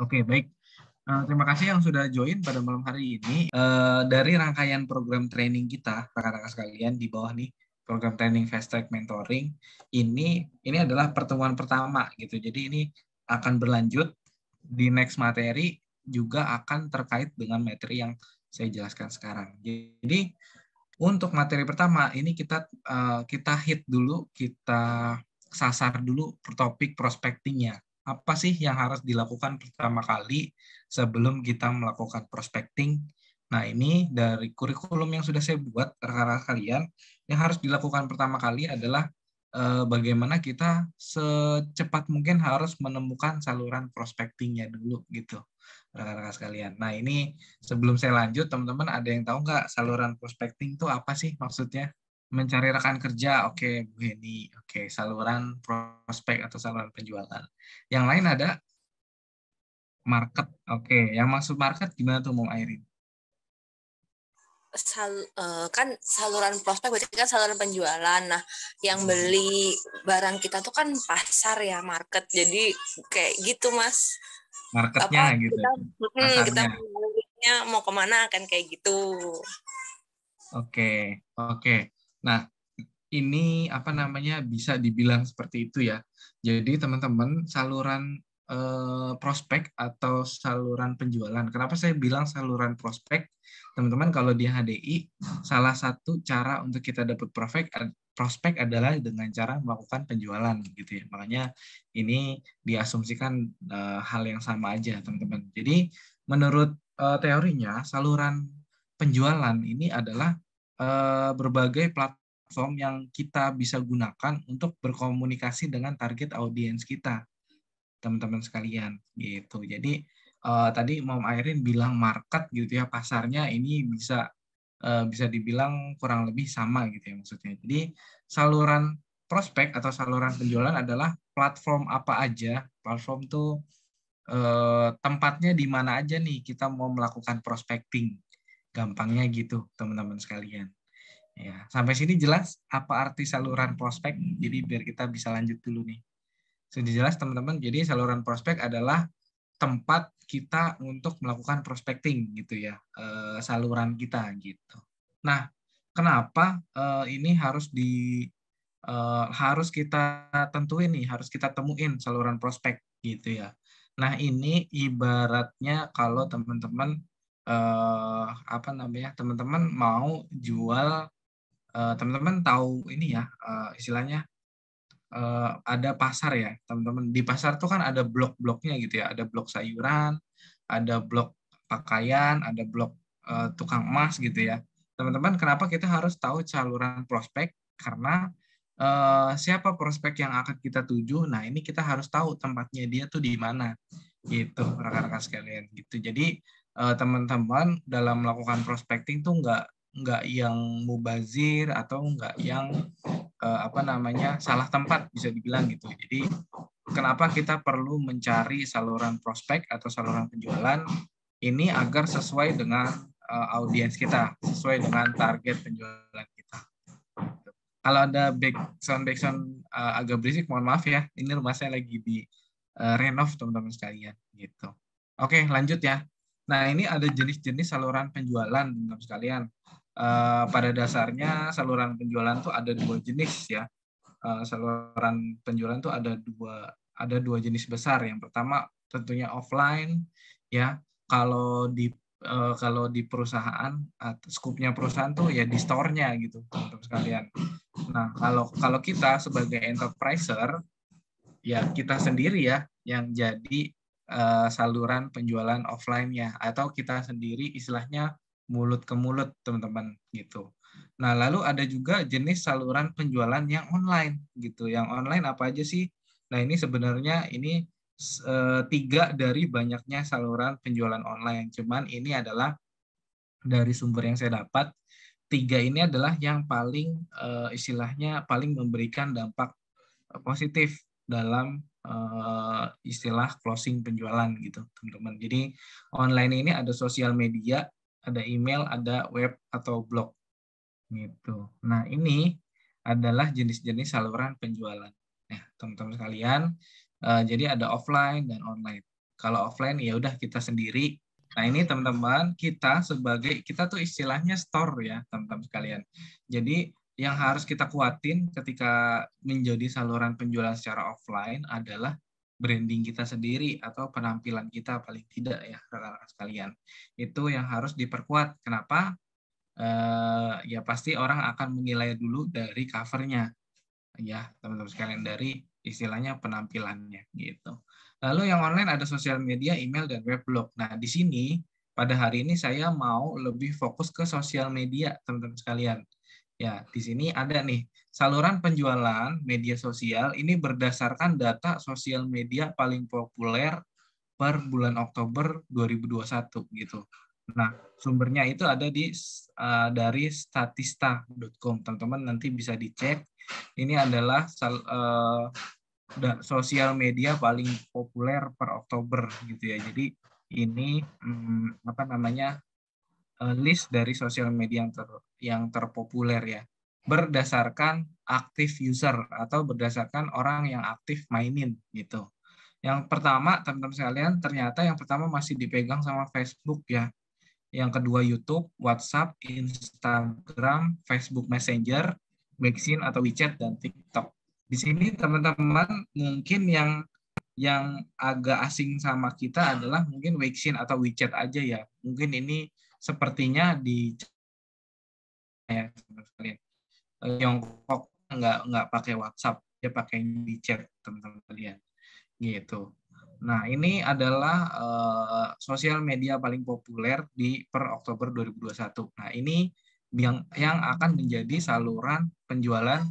Oke, baik. Terima kasih yang sudah join pada malam hari ini. Dari rangkaian program training kita, rekan-rekan sekalian di bawah nih, program training Fast Track Mentoring, ini adalah pertemuan pertama gitu. Jadi ini akan berlanjut di next materi juga akan terkait dengan materi yang saya jelaskan sekarang. Jadi untuk materi pertama ini kita hit dulu, kita sasar dulu topik prospectingnya. Apa sih yang harus dilakukan pertama kali sebelum kita melakukan prospecting? Nah, ini dari kurikulum yang sudah saya buat rekan-rekan kalian, yang harus dilakukan pertama kali adalah bagaimana kita secepat mungkin harus menemukan saluran prospectingnya dulu gitu, rekan-rekan sekalian. Nah, ini sebelum saya lanjut, teman-teman ada yang tahu nggak saluran prospecting itu apa sih maksudnya? Mencari rekan kerja, oke, Bu Heni. Oke, saluran prospek atau saluran penjualan. Yang lain ada market. Oke, yang maksud market gimana tuh, Mau Airin? Kan saluran prospek berarti kan saluran penjualan. Nah, yang beli barang kita tuh kan pasar ya, market. Jadi kayak gitu, Mas. Marketnya Apa gitu, kita pasarnya. mau kemana kan kayak gitu. Oke, oke. Nah, ini apa namanya bisa dibilang seperti itu ya. Jadi teman-teman saluran prospek atau saluran penjualan. Kenapa saya bilang saluran prospek? Teman-teman kalau di HDI salah satu cara untuk kita dapat prospek adalah dengan cara melakukan penjualan gitu ya. Makanya ini diasumsikan hal yang sama aja teman-teman. Jadi menurut teorinya saluran penjualan ini adalah berbagai platform yang kita bisa gunakan untuk berkomunikasi dengan target audiens kita, teman-teman sekalian, gitu. Jadi tadi Mom Airin bilang market gitu ya, pasarnya ini bisa dibilang kurang lebih sama gitu ya maksudnya. Jadi saluran prospek atau saluran penjualan adalah platform apa aja, platform tuh tempatnya di mana aja nih kita mau melakukan prospecting. Gampangnya gitu, teman-teman sekalian. Ya, sampai sini jelas apa arti saluran prospek? Jadi biar kita bisa lanjut dulu nih. Sudah jelas teman-teman. Jadi saluran prospek adalah tempat kita untuk melakukan prospecting gitu ya, saluran kita gitu. Nah, kenapa ini harus kita tentuin nih, harus kita temuin saluran prospek gitu ya. Nah, ini ibaratnya kalau teman-teman apa namanya? Teman-teman mau jual teman-teman tahu ini ya istilahnya ada pasar ya teman-teman. Di pasar tuh kan ada blok-bloknya gitu ya, ada blok sayuran, ada blok pakaian, ada blok tukang emas gitu ya teman-teman. Kenapa kita harus tahu saluran prospek? Karena siapa prospek yang akan kita tuju. Nah, ini kita harus tahu tempatnya dia tuh di mana gitu, rekan-rekan sekalian gitu. Jadi teman-teman dalam melakukan prospecting tuh nggak yang mubazir atau nggak yang apa namanya salah tempat bisa dibilang gitu. Jadi kenapa kita perlu mencari saluran prospek atau saluran penjualan ini agar sesuai dengan audiens kita, sesuai dengan target penjualan kita. Kalau ada backsound agak berisik, mohon maaf ya. Ini rumah saya lagi di renov teman-teman sekalian gitu. Oke, lanjut ya. Nah, ini ada jenis-jenis saluran penjualan teman-teman sekalian. Pada dasarnya saluran penjualan tuh ada dua jenis ya. Saluran penjualan tuh ada dua jenis besar. Yang pertama tentunya offline ya. Kalau di perusahaan, skupnya perusahaan tuh ya di store-nya gitu teman-teman sekalian. Nah, kalau kita sebagai enterpriser ya kita sendiri ya yang jadi saluran penjualan offline-nya, atau kita sendiri istilahnya mulut ke mulut teman-teman gitu. Nah, lalu ada juga jenis saluran penjualan yang online gitu. Yang online apa aja sih? Nah, ini sebenarnya ini 3 dari banyaknya saluran penjualan online. Cuman ini adalah dari sumber yang saya dapat, 3 ini adalah yang paling istilahnya paling memberikan dampak positif dalam istilah closing penjualan gitu, teman-teman. Jadi online ini ada sosial media, ada email, ada web atau blog gitu. Nah, ini adalah jenis-jenis saluran penjualan. Nah, teman-teman sekalian, jadi ada offline dan online. Kalau offline ya udah kita sendiri. Nah, ini teman-teman, kita tuh istilahnya store ya, teman-teman sekalian. Jadi yang harus kita kuatin ketika menjadi saluran penjualan secara offline adalah branding kita sendiri atau penampilan kita paling tidak ya, rekan-rekan sekalian. Itu yang harus diperkuat. Kenapa? Ya pasti orang akan menilai dulu dari covernya ya, teman-teman sekalian, dari istilahnya penampilannya gitu. Lalu yang online ada sosial media, email, dan web blog. Nah, di sini pada hari ini saya mau lebih fokus ke sosial media, teman-teman sekalian. Ya, di sini ada nih saluran penjualan media sosial ini berdasarkan data sosial media paling populer per bulan Oktober 2021 gitu. Nah, sumbernya itu ada dari statista.com. Teman-teman nanti bisa dicek. Ini adalah sosial media paling populer per Oktober gitu ya. Jadi ini apa namanya, list dari sosial media yang terpopuler ya, berdasarkan aktif user atau berdasarkan orang yang aktif mainin gitu. Yang pertama, teman-teman sekalian, ternyata yang pertama masih dipegang sama Facebook ya. Yang kedua YouTube, WhatsApp, Instagram, Facebook Messenger, Weixin atau WeChat, dan TikTok. Di sini teman-teman mungkin yang agak asing sama kita adalah mungkin Weixin atau WeChat aja ya. Mungkin ini sepertinya di ya, teman-teman sekalian. Tiongkok nggak pakai WhatsApp, dia pakai WeChat, teman-teman sekalian. Gitu. Nah, ini adalah sosial media paling populer per Oktober 2021. Nah, ini yang akan menjadi saluran penjualan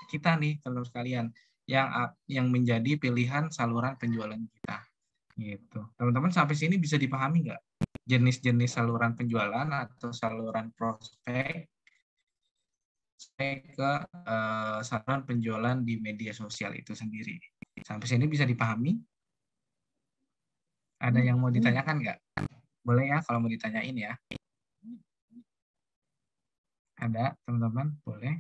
kita nih, teman-teman sekalian, yang menjadi pilihan saluran penjualan kita. Gitu. Teman-teman sampai sini bisa dipahami nggak? Jenis-jenis saluran penjualan atau saluran prospek ke saluran penjualan di media sosial itu sendiri. Sampai sini bisa dipahami? Ada yang mau ditanyakan nggak? Boleh ya kalau mau ditanyain ya. Ada teman-teman? Boleh?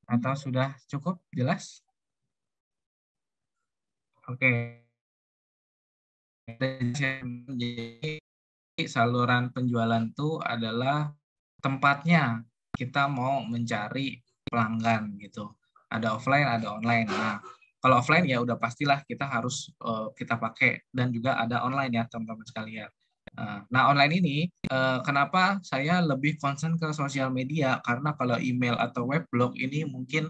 Atau sudah cukup jelas? Oke. Jadi saluran penjualan itu adalah tempatnya kita mau mencari pelanggan gitu. Ada offline, ada online. Nah, kalau offline ya udah pastilah kita harus kita pakai, dan juga ada online ya teman-teman sekalian. Nah, online ini kenapa saya lebih concern ke sosial media? Karena kalau email atau web blog ini mungkin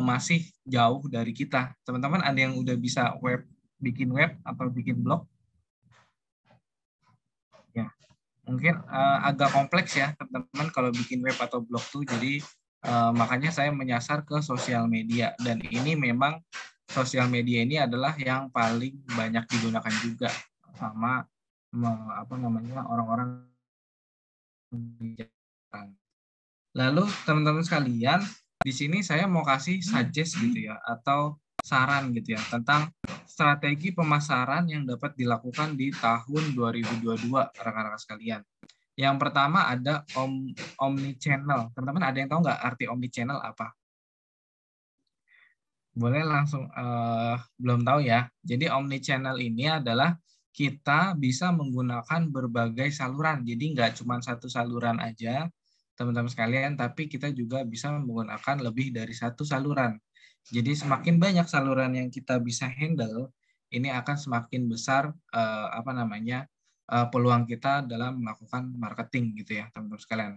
masih jauh dari kita. Teman-teman ada yang udah bisa bikin web atau bikin blog? Ya, mungkin agak kompleks ya teman-teman kalau bikin web atau blog tuh. Jadi makanya saya menyasar ke sosial media, dan ini memang sosial media ini adalah yang paling banyak digunakan juga sama orang-orang. Lalu teman-teman sekalian, di sini saya mau kasih suggest gitu ya, atau saran gitu ya tentang strategi pemasaran yang dapat dilakukan di tahun 2022 rekan-rekan sekalian. Yang pertama ada omnichannel. Teman-teman ada yang tahu nggak arti omnichannel apa? Boleh langsung, belum tahu ya. Jadi omnichannel ini adalah kita bisa menggunakan berbagai saluran. Jadi nggak cuma satu saluran aja, teman-teman sekalian, tapi kita juga bisa menggunakan lebih dari satu saluran. Jadi semakin banyak saluran yang kita bisa handle, ini akan semakin besar peluang kita dalam melakukan marketing gitu ya, teman-teman sekalian.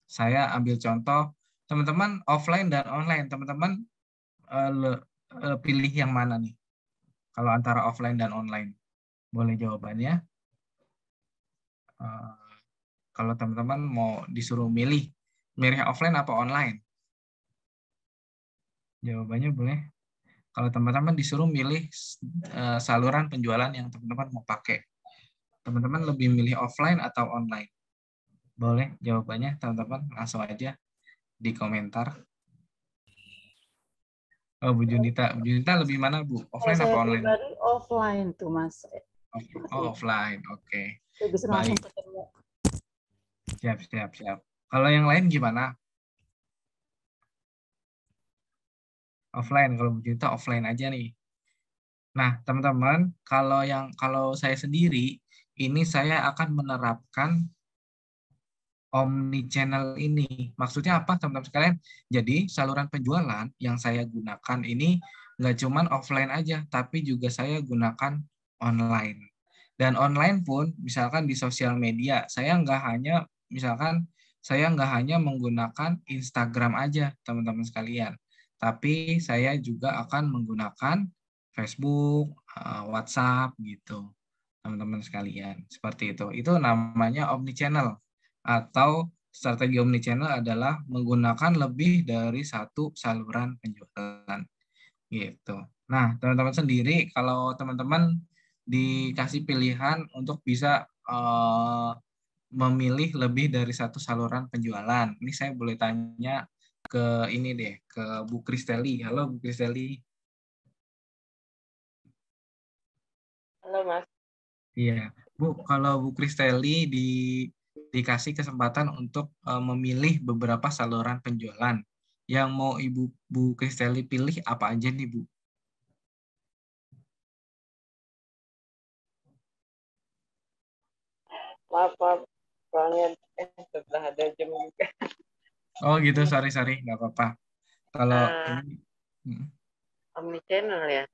Saya ambil contoh, teman-teman offline dan online, teman-teman pilih yang mana nih? Kalau antara offline dan online, boleh jawabannya. Kalau teman-teman mau disuruh milih offline apa online? Jawabannya boleh. Kalau teman-teman disuruh milih saluran penjualan yang teman-teman mau pakai, teman-teman lebih milih offline atau online? Boleh jawabannya teman-teman langsung aja di komentar. Oh, Bu Junita lebih mana Bu? Offline apa online? Saya pribadi offline tuh Mas. Oh, offline, oke. Bisa langsung ketemu. Siap. Kalau yang lain gimana? Offline, kalau Bu Junita offline aja nih. Nah, teman-teman, kalau saya sendiri, ini saya akan menerapkan omni channel ini. Maksudnya apa, teman-teman sekalian? Jadi, saluran penjualan yang saya gunakan ini nggak cuman offline aja, tapi juga saya gunakan online. Dan online pun, misalkan di sosial media, saya nggak hanya menggunakan Instagram aja, teman-teman sekalian. Tapi saya juga akan menggunakan Facebook, WhatsApp gitu, teman-teman sekalian. Seperti itu. Itu namanya omnichannel atau strategi omnichannel adalah menggunakan lebih dari satu saluran penjualan gitu. Nah, teman-teman sendiri kalau teman-teman dikasih pilihan untuk bisa memilih lebih dari satu saluran penjualan. Ini saya boleh tanya ke ini deh, ke Bu Kristeli. Halo Bu Kristeli. Halo Mas. Iya, Bu, kalau Bu Kristeli dikasih kesempatan untuk memilih beberapa saluran penjualan, yang mau Bu Kristeli pilih apa aja nih, Bu? Maaf, soalnya setelah ada jam juga. Oh gitu, sorry, nggak apa-apa. Kalau ini, Omnichannel ya.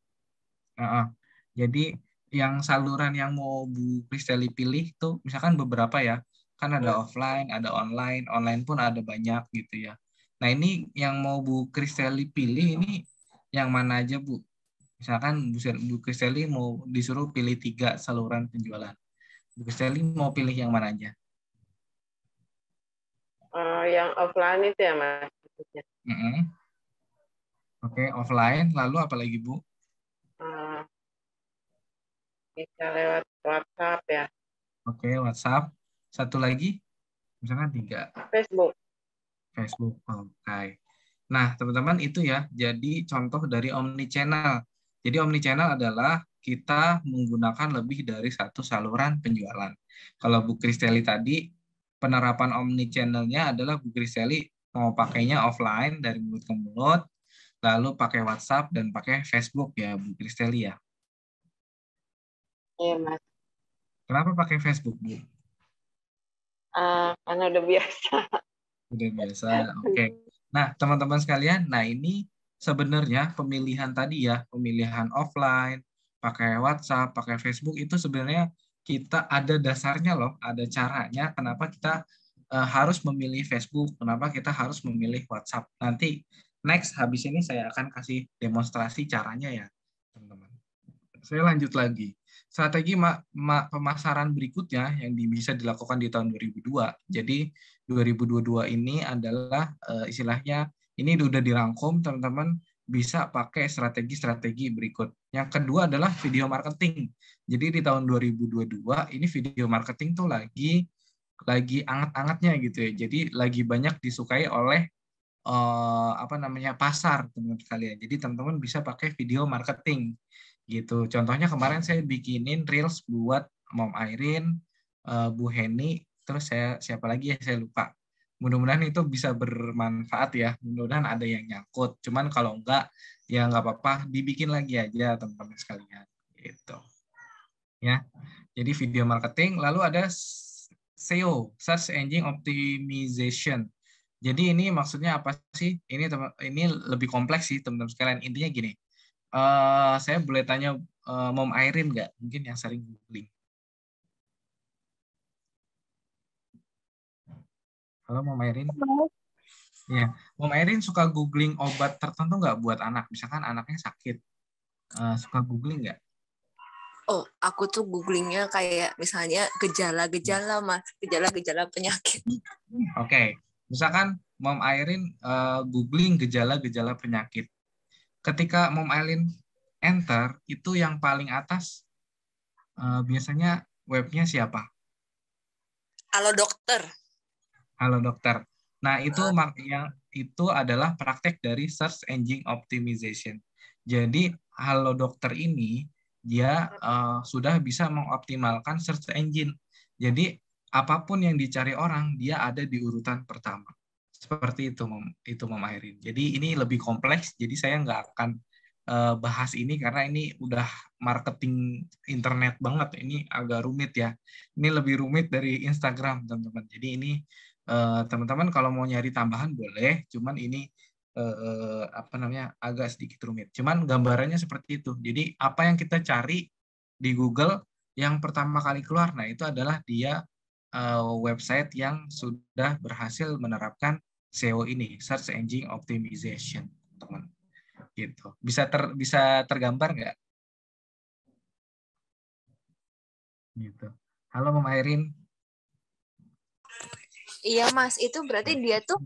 jadi yang saluran yang mau Bu Kristeli pilih tuh, misalkan beberapa ya, kan ada offline, ada online, online pun ada banyak gitu ya. Nah ini yang mau Bu Kristeli pilih ini yang mana aja Bu? Misalkan Bu Kristeli mau disuruh pilih 3 saluran penjualan. Bu Kristeli mau pilih yang mana aja? Yang offline itu ya Mas. Oke, offline. Lalu apa lagi Bu? Bisa lewat WhatsApp ya. Oke, WhatsApp. Satu lagi? Misalkan 3. Facebook. Oke. Nah, teman-teman itu ya, jadi contoh dari omnichannel. Jadi omnichannel adalah kita menggunakan lebih dari satu saluran penjualan. Kalau Bu Kristeli tadi, penerapan omnichannel-nya adalah Bu Kristeli mau pakainya offline dari mulut ke mulut, lalu pakai WhatsApp dan pakai Facebook ya Bu Kristeli ya. Iya Mas. Kenapa pakai Facebook Bu? Karena udah biasa. Udah biasa, oke. Nah, teman-teman sekalian, nah ini sebenarnya pemilihan tadi ya, pemilihan offline, pakai WhatsApp, pakai Facebook, itu sebenarnya kita ada dasarnya loh, ada caranya kenapa kita harus memilih Facebook, kenapa kita harus memilih WhatsApp. Nanti next, habis ini saya akan kasih demonstrasi caranya ya, teman-teman. Saya lanjut lagi. Strategi pemasaran berikutnya yang bisa dilakukan di tahun 2002. Jadi 2022 ini adalah istilahnya ini udah dirangkum teman-teman bisa pakai strategi-strategi berikut. Yang kedua adalah video marketing. Jadi di tahun 2022 ini video marketing tuh lagi anget-angetnya gitu ya. Jadi lagi banyak disukai oleh pasar teman-teman sekalian. Jadi teman-teman bisa pakai video marketing gitu. Contohnya kemarin saya bikinin reels buat Mom Airin, Bu Heni, terus siapa lagi ya saya lupa. Mudah-mudahan itu bisa bermanfaat ya. Mudah-mudahan ada yang nyangkut. Cuman kalau enggak ya nggak apa-apa, dibikin lagi aja teman-teman sekalian. Gitu. Ya. Jadi video marketing, lalu ada SEO, Search Engine Optimization. Jadi ini maksudnya apa sih? Ini lebih kompleks sih teman-teman sekalian. Intinya gini, saya boleh tanya Mom Airin nggak? Mungkin yang sering googling. Halo Mom Airin. Ya, Mom Airin suka googling obat tertentu nggak buat anak? Misalkan anaknya sakit, suka googling nggak? Oh, aku tuh googlingnya kayak misalnya gejala-gejala Mas, gejala-gejala penyakit. Oke. Misalkan Mom Airin googling gejala-gejala penyakit. Ketika Mom Airin enter, itu yang paling atas biasanya webnya siapa? Halo dokter. Halo dokter. Nah, itu adalah praktek dari search engine optimization. Jadi, Halo dokter ini dia sudah bisa mengoptimalkan search engine. Jadi, apapun yang dicari orang, dia ada di urutan pertama. Seperti itu Mom Airin. Jadi ini lebih kompleks, jadi saya nggak akan bahas ini karena ini udah marketing internet banget. Ini agak rumit ya. Ini lebih rumit dari Instagram, teman-teman. Jadi ini teman-teman kalau mau nyari tambahan boleh, cuman ini apa namanya agak sedikit rumit. Cuman gambarannya seperti itu. Jadi apa yang kita cari di Google yang pertama kali keluar, nah itu adalah dia website yang sudah berhasil menerapkan SEO ini, Search Engine Optimization, teman. Gitu. Bisa tergambar nggak? Gitu. Halo Mama Erin. Iya Mas, itu berarti dia tuh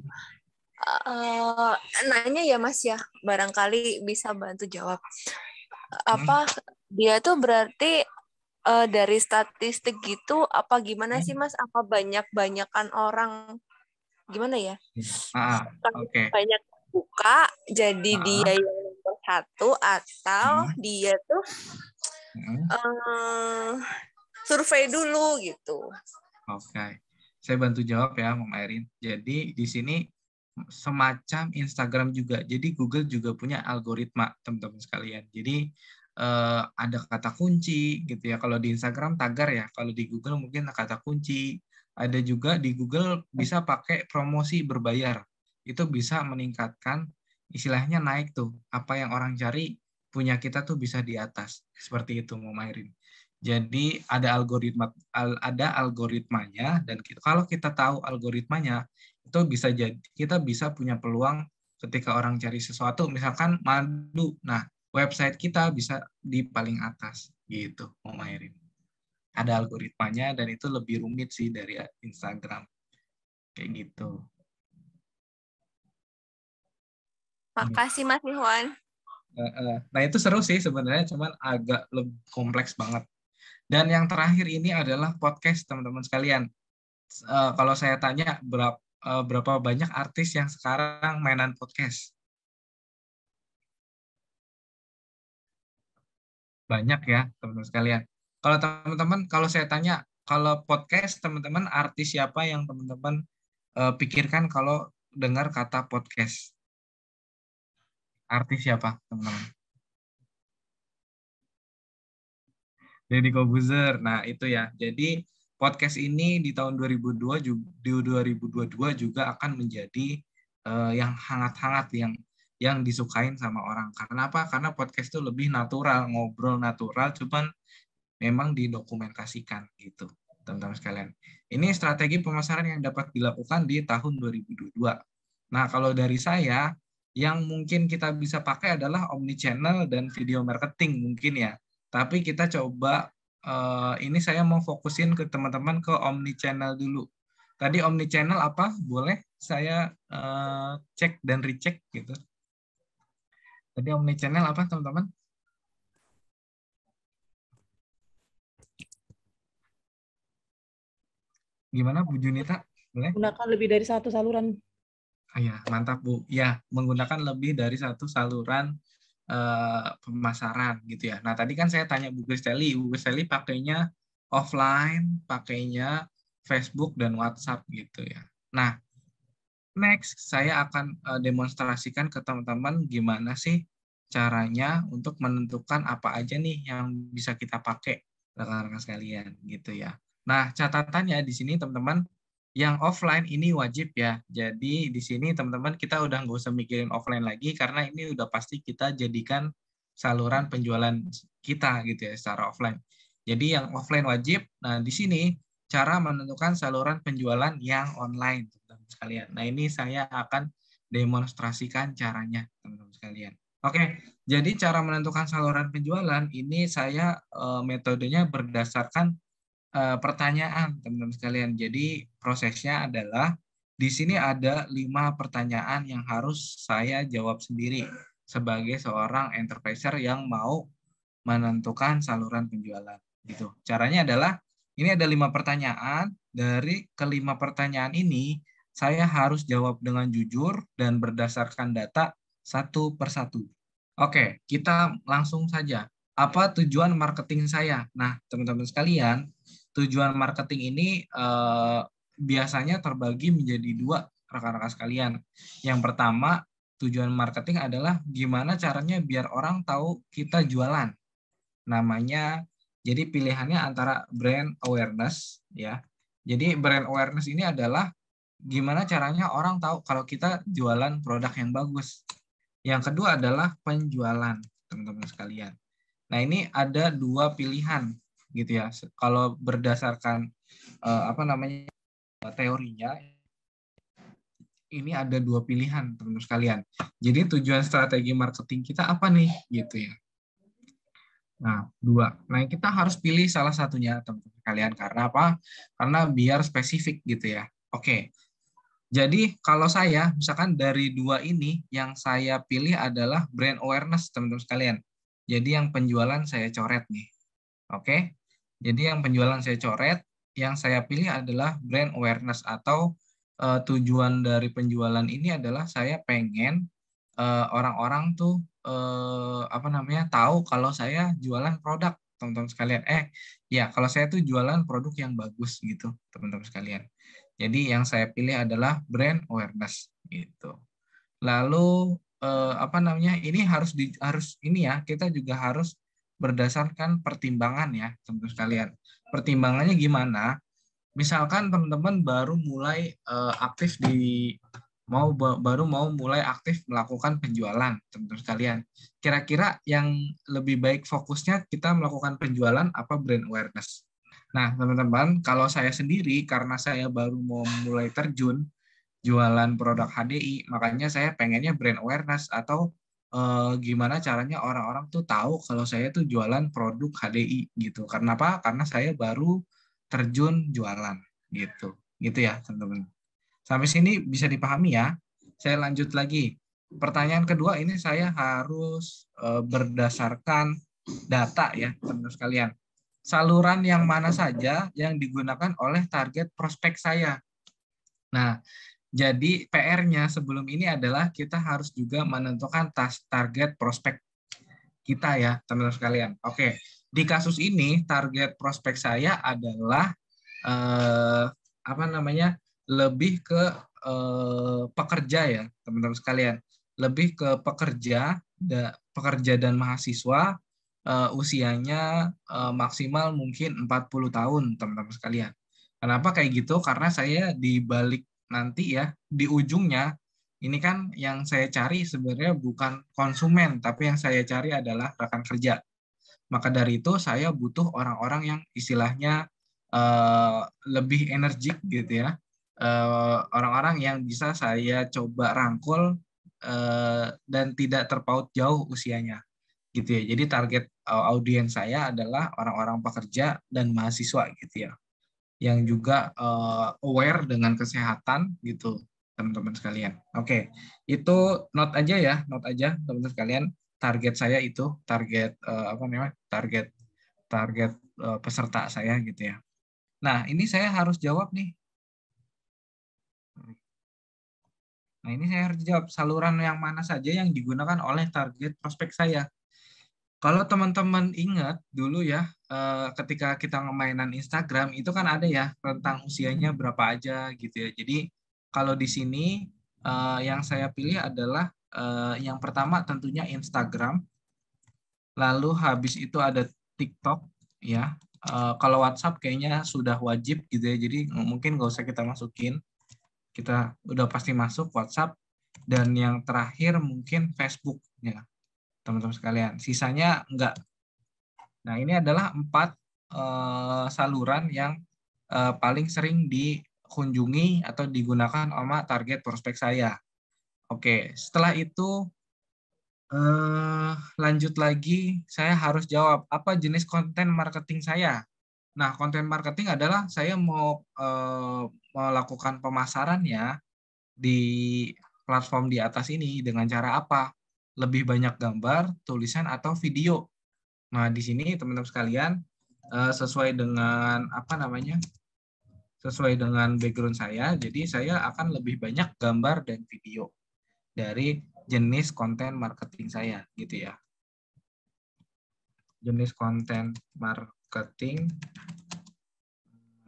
nanya ya Mas ya, barangkali bisa bantu jawab. Apa dia tuh berarti dari statistik gitu apa gimana sih Mas? Apa banyak-banyakan orang gimana ya? Oke. Banyak buka jadi dia yang nomor 1 atau dia tuh survei dulu gitu. Oke. Saya bantu jawab ya, Mama Erin. Jadi di sini semacam Instagram juga. Jadi Google juga punya algoritma, teman-teman sekalian. Jadi ada kata kunci gitu ya. Kalau di Instagram tagar ya. Kalau di Google mungkin kata kunci. Ada juga di Google bisa pakai promosi berbayar. Itu bisa meningkatkan, istilahnya naik tuh. Apa yang orang cari, punya kita tuh bisa di atas. Seperti itu, Mama Erin. Jadi ada algoritmanya, dan kalau kita tahu algoritmanya, itu bisa jadi kita bisa punya peluang ketika orang cari sesuatu, misalkan madu. Nah, website kita bisa di paling atas gitu, Mama Erin. Ada algoritmanya dan itu lebih rumit sih dari Instagram. Kayak gitu. Makasih Mas Ikhwan. Nah, itu seru sih sebenarnya, cuman agak lebih kompleks banget. Dan yang terakhir ini adalah podcast, teman-teman sekalian. Kalau saya tanya berapa banyak artis yang sekarang mainan podcast? Banyak ya, teman-teman sekalian. Kalau teman-teman, kalau saya tanya, kalau podcast, teman-teman artis siapa yang teman-teman pikirkan kalau dengar kata podcast? Artis siapa, teman-teman? Deddy Corbuzier. Nah, itu ya. Jadi podcast ini di tahun 2022 juga akan menjadi yang hangat-hangat, yang disukain sama orang. Karena apa? Karena podcast itu lebih natural, ngobrol natural, cuman memang didokumentasikan gitu, teman-teman sekalian. Ini strategi pemasaran yang dapat dilakukan di tahun 2022. Nah, kalau dari saya, yang mungkin kita bisa pakai adalah omnichannel dan video marketing mungkin ya. Tapi kita coba, ini saya mau fokusin ke teman-teman ke omnichannel dulu. Tadi omnichannel apa? Boleh saya cek dan recheck gitu. Tadi omnichannel apa, teman-teman? Gimana Bu Junita? Boleh? Gunakan lebih dari satu saluran. Ya, mantap Bu. Ya, menggunakan lebih dari satu saluran pemasaran gitu ya. Nah, tadi kan saya tanya Bu Kristeli pakainya offline, pakainya Facebook dan WhatsApp gitu ya. Nah, next saya akan demonstrasikan ke teman-teman gimana sih caranya untuk menentukan apa aja nih yang bisa kita pakai, rekan-rekan sekalian gitu ya. Nah, catatannya di sini teman-teman, yang offline ini wajib ya. Jadi di sini teman-teman kita udah nggak usah mikirin offline lagi karena ini udah pasti kita jadikan saluran penjualan kita gitu ya secara offline. Jadi yang offline wajib. Nah, di sini cara menentukan saluran penjualan yang online, teman-teman sekalian. Nah, ini saya akan demonstrasikan caranya, teman-teman sekalian. Oke, jadi cara menentukan saluran penjualan ini saya metodenya berdasarkan pertanyaan, teman-teman sekalian. Jadi prosesnya adalah di sini ada 5 pertanyaan yang harus saya jawab sendiri sebagai seorang enterpriser yang mau menentukan saluran penjualan. Gitu. Caranya adalah ini ada 5 pertanyaan. Dari kelima pertanyaan ini saya harus jawab dengan jujur dan berdasarkan data satu persatu. Oke, kita langsung saja. Apa tujuan marketing saya? Nah, teman-teman sekalian, tujuan marketing ini biasanya terbagi menjadi 2, rekan-rekan sekalian. Yang pertama, tujuan marketing adalah gimana caranya biar orang tahu kita jualan. Namanya, jadi pilihannya antara brand awareness ya. Jadi brand awareness ini adalah gimana caranya orang tahu kalau kita jualan produk yang bagus. Yang kedua adalah penjualan, teman-teman sekalian. Nah, ini ada dua pilihan gitu ya. Kalau berdasarkan teorinya, ini ada dua pilihan, teman-teman sekalian. Jadi tujuan strategi marketing kita apa nih, gitu ya. Nah, dua. Nah, kita harus pilih salah satunya, teman-teman sekalian. Karena apa? Karena biar spesifik gitu ya. Oke. Jadi kalau saya, misalkan dari dua ini, yang saya pilih adalah brand awareness, teman-teman sekalian. Jadi yang penjualan saya coret nih. Oke. Jadi yang penjualan saya coret, yang saya pilih adalah brand awareness atau tujuan dari penjualan ini adalah saya pengen orang-orang tuh tahu kalau saya jualan produk, teman-teman sekalian. Kalau saya tuh jualan produk yang bagus gitu, teman-teman sekalian. Jadi yang saya pilih adalah brand awareness gitu. Lalu ini harus ini ya, kita juga harus berdasarkan pertimbangan ya, teman-teman sekalian. Pertimbangannya gimana? Misalkan teman-teman baru mulai baru mau mulai aktif melakukan penjualan, teman-teman sekalian. Kira-kira yang lebih baik fokusnya kita melakukan penjualan apa brand awareness? Nah, teman-teman, kalau saya sendiri karena saya baru mau mulai terjun jualan produk HDI, makanya saya pengennya brand awareness atau gimana caranya orang-orang tuh tahu kalau saya tuh jualan produk HDI gitu. Karena apa? Karena saya baru terjun jualan gitu. Gitu ya, teman-teman. Sampai sini bisa dipahami ya. Saya lanjut lagi. Pertanyaan kedua ini saya harus berdasarkan data ya, teman-teman sekalian. Saluran yang mana saja yang digunakan oleh target prospek saya. Nah, jadi PR-nya sebelum ini adalah kita harus juga menentukan target prospek kita ya, teman-teman sekalian. Oke, di kasus ini target prospek saya adalah lebih ke pekerja ya, teman-teman sekalian. Lebih ke pekerja dan mahasiswa usianya maksimal mungkin 40 tahun, teman-teman sekalian. Kenapa kayak gitu? Karena saya di balik nanti ya, di ujungnya ini kan yang saya cari sebenarnya bukan konsumen, tapi yang saya cari adalah rekan kerja. Maka dari itu saya butuh orang-orang yang istilahnya lebih energik gitu ya. Orang-orang yang bisa saya coba rangkul dan tidak terpaut jauh usianya. Gitu ya. Jadi target audiens saya adalah orang-orang pekerja dan mahasiswa gitu ya. Yang juga aware dengan kesehatan gitu, teman-teman sekalian. Oke, itu note aja ya, teman-teman sekalian. Target saya itu target target peserta saya gitu ya. Nah, ini saya harus jawab nih. Nah, ini saya harus jawab saluran yang mana saja yang digunakan oleh target prospek saya. Kalau teman-teman ingat dulu ya, ketika kita ngemainan Instagram, itu kan ada ya rentang usianya berapa aja gitu ya. Jadi kalau di sini yang saya pilih adalah yang pertama tentunya Instagram, lalu habis itu ada TikTok ya. Kalau WhatsApp kayaknya sudah wajib gitu ya, jadi mungkin nggak usah kita masukin. Kita udah pasti masuk WhatsApp, dan yang terakhir mungkin Facebook ya, teman-teman sekalian. Sisanya enggak. Nah, ini adalah 4 saluran yang paling sering dikunjungi atau digunakan sama target prospek saya. Oke, setelah itu lanjut lagi, saya harus jawab apa jenis konten marketing saya. Nah, konten marketing adalah saya mau melakukan pemasarannya di platform di atas ini dengan cara apa? Lebih banyak gambar, tulisan, atau video. Nah, di sini teman-teman sekalian sesuai dengan sesuai dengan background saya, jadi saya akan lebih banyak gambar dan video dari jenis konten marketing saya, gitu ya. Jenis konten marketing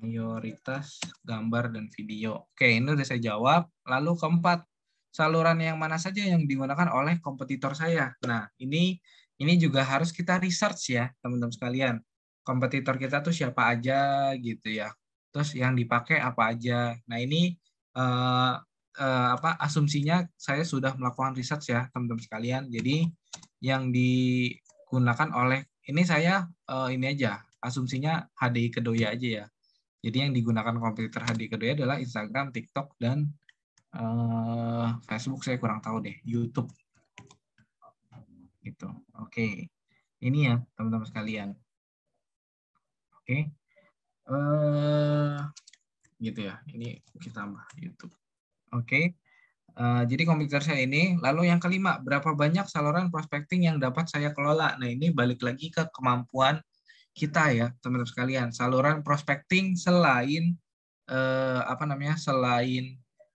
mayoritas gambar dan video. Oke, ini udah saya jawab. Lalu keempat, saluran yang mana saja yang digunakan oleh kompetitor saya. Nah, ini juga harus kita research ya, teman-teman sekalian. Kompetitor kita tuh siapa aja gitu ya. Terus yang dipakai apa aja. Nah, ini asumsinya saya sudah melakukan research ya, teman-teman sekalian. Jadi yang digunakan oleh ini saya ini aja, asumsinya HDI Kedoya aja ya. Jadi yang digunakan kompetitor HDI Kedoya adalah Instagram, TikTok, dan Facebook saya kurang tahu deh, YouTube gitu. Oke, ini ya teman-teman sekalian. Oke, gitu ya. Ini kita tambah YouTube. Oke, jadi komputer saya ini. Lalu yang kelima, berapa banyak saluran prospecting yang dapat saya kelola? Nah, ini balik lagi ke kemampuan kita ya, teman-teman sekalian. Saluran prospecting selain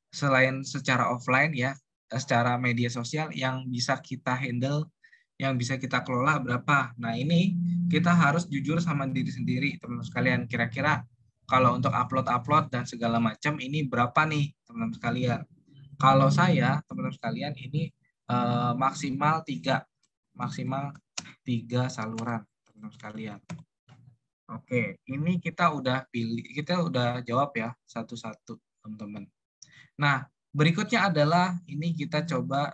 selain secara offline ya, secara media sosial yang bisa kita handle, yang bisa kita kelola berapa. Nah, ini kita harus jujur sama diri sendiri, teman-teman sekalian. Kira-kira kalau untuk upload dan segala macam ini berapa nih, teman-teman sekalian? Kalau saya, teman-teman sekalian, ini maksimal 3 saluran, teman-teman sekalian. Oke, ini kita udah jawab ya satu-satu, teman-teman. Nah, berikutnya adalah ini kita coba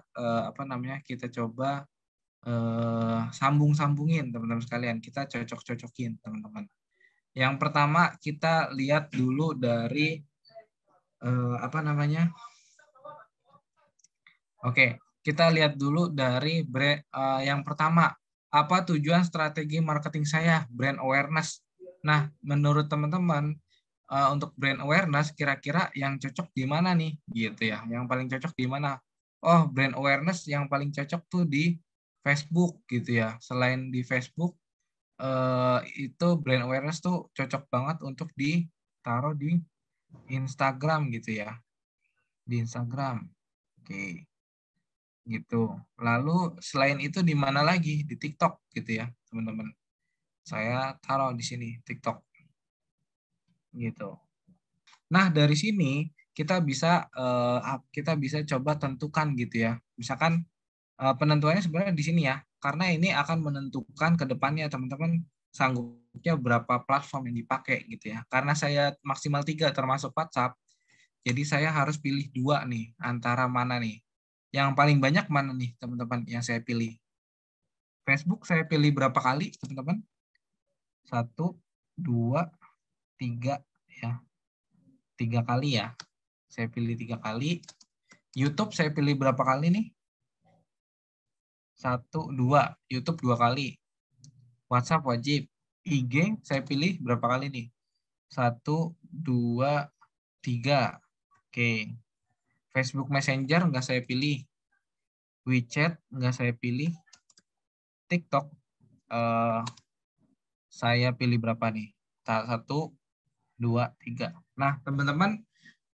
sambung-sambungin, teman-teman sekalian. Kita cocok-cocokin, teman-teman. Yang pertama kita lihat dulu dari Oke, kita lihat dulu dari yang pertama. Apa tujuan strategi marketing saya? Brand awareness. Nah, menurut teman-teman, untuk brand awareness, kira-kira yang cocok di mana nih? Gitu ya. Yang paling cocok di mana? Oh, brand awareness yang paling cocok tuh di Facebook gitu ya. Selain di Facebook, itu brand awareness tuh cocok banget untuk ditaruh di Instagram gitu ya. Di Instagram. Oke. Gitu. Lalu selain itu di mana lagi? Di TikTok gitu ya, teman-teman. Saya taruh di sini TikTok. Gitu. Nah, dari sini kita bisa coba tentukan gitu ya. Misalkan penentuannya sebenarnya di sini ya. Karena ini akan menentukan ke depannya teman-teman sanggupnya berapa platform yang dipakai gitu ya. Karena saya maksimal 3 termasuk WhatsApp. Jadi saya harus pilih 2 nih antara mana nih. Yang paling banyak mana nih teman-teman yang saya pilih? Facebook saya pilih berapa kali teman-teman? 1, 2, 3 ya. 3 kali ya. Saya pilih 3 kali. YouTube saya pilih berapa kali nih? 1, 2. YouTube 2 kali. WhatsApp wajib. IG saya pilih berapa kali nih? 1, 2, 3. Oke. Facebook Messenger nggak saya pilih. WeChat nggak saya pilih. TikTok saya pilih berapa nih? 1, 2, 3. Nah, teman-teman,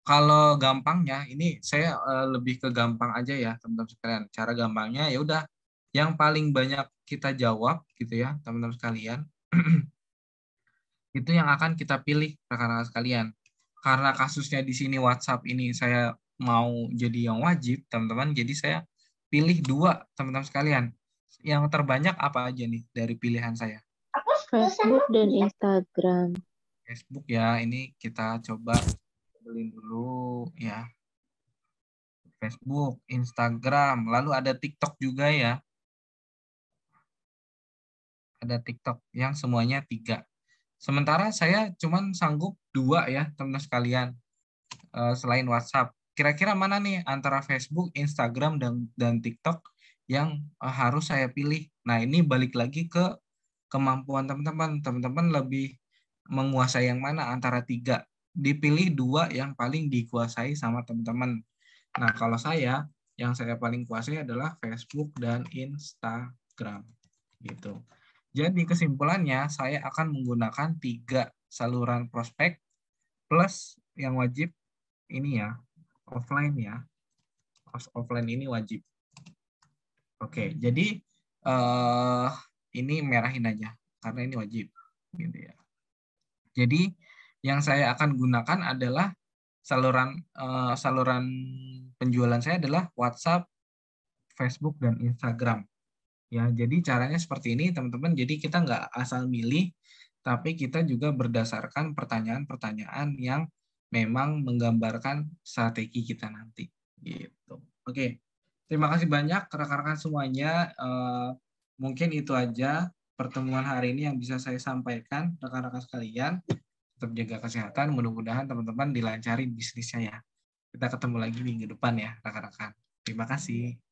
kalau gampangnya, ini saya lebih ke gampang aja ya, teman-teman sekalian. Cara gampangnya ya udah, yang paling banyak kita jawab gitu ya, teman-teman sekalian. Itu yang akan kita pilih, rekan-rekan sekalian. Karena kasusnya di sini WhatsApp ini saya mau jadi yang wajib, teman-teman. Jadi saya pilih 2, teman-teman sekalian. Yang terbanyak apa aja nih dari pilihan saya? Facebook dan Instagram. Facebook ya, ini kita coba beliin dulu ya. Facebook, Instagram, lalu ada TikTok juga ya. Ada TikTok yang semuanya 3. Sementara saya cuman sanggup 2 ya, teman-teman sekalian. Selain WhatsApp. Kira-kira mana nih antara Facebook, Instagram, dan TikTok yang harus saya pilih? Nah, ini balik lagi ke kemampuan teman-teman. Teman-teman lebih menguasai yang mana antara 3? Dipilih 2 yang paling dikuasai sama teman-teman. Nah, kalau yang saya paling kuasai adalah Facebook dan Instagram. Gitu. Jadi kesimpulannya, saya akan menggunakan 3 saluran prospek plus yang wajib ini ya, offline ya. Offline ini wajib. Oke, jadi ini merahin aja karena ini wajib gitu ya. Jadi yang saya akan gunakan adalah saluran penjualan saya adalah WhatsApp, Facebook, dan Instagram. Ya, jadi caranya seperti ini, teman-teman. Jadi kita nggak asal milih, tapi kita juga berdasarkan pertanyaan-pertanyaan yang memang menggambarkan strategi kita nanti. Gitu. Oke, terima kasih banyak rekan-rekan semuanya. Mungkin itu aja pertemuan hari ini yang bisa saya sampaikan, rekan-rekan sekalian. Tetap jaga kesehatan, mudah-mudahan teman-teman dilancarin bisnisnya ya. Kita ketemu lagi minggu depan ya, rekan-rekan. Terima kasih.